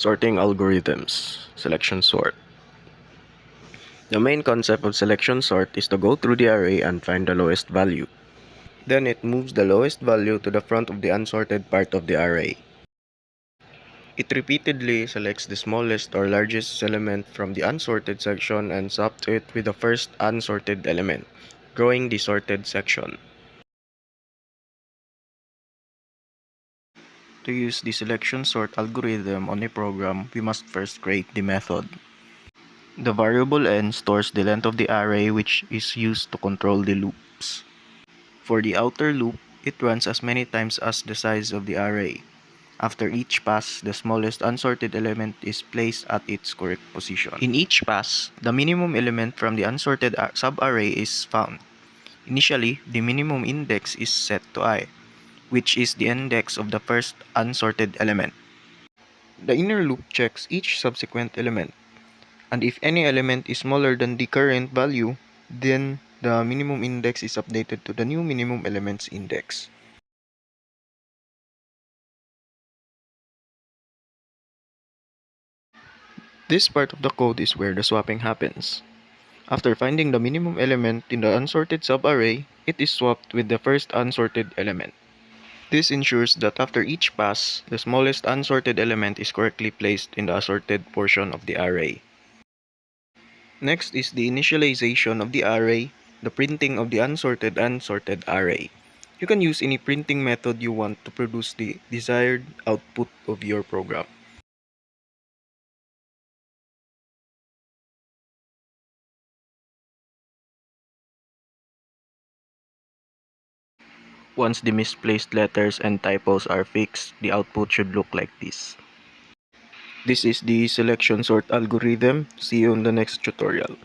Sorting algorithms, selection sort. The main concept of selection sort is to go through the array and find the lowest value. Then it moves the lowest value to the front of the unsorted part of the array. It repeatedly selects the smallest or largest element from the unsorted section and swaps it with the first unsorted element, growing the sorted section. To use the selection sort algorithm on a program, we must first create the method. The variable n stores the length of the array, which is used to control the loops. For the outer loop, it runs as many times as the size of the array. After each pass, the smallest unsorted element is placed at its correct position. In each pass, the minimum element from the unsorted subarray is found. Initially, the minimum index is set to I, which is the index of the first unsorted element. The inner loop checks each subsequent element, and if any element is smaller than the current value, then the minimum index is updated to the new minimum elements index. This part of the code is where the swapping happens. After finding the minimum element in the unsorted subarray, it is swapped with the first unsorted element. This ensures that after each pass, the smallest unsorted element is correctly placed in the assorted portion of the array. Next is the initialization of the array, the printing of the unsorted array. You can use any printing method you want to produce the desired output of your program. Once the misplaced letters and typos are fixed, the output should look like this. This is the selection sort algorithm. See you on the next tutorial.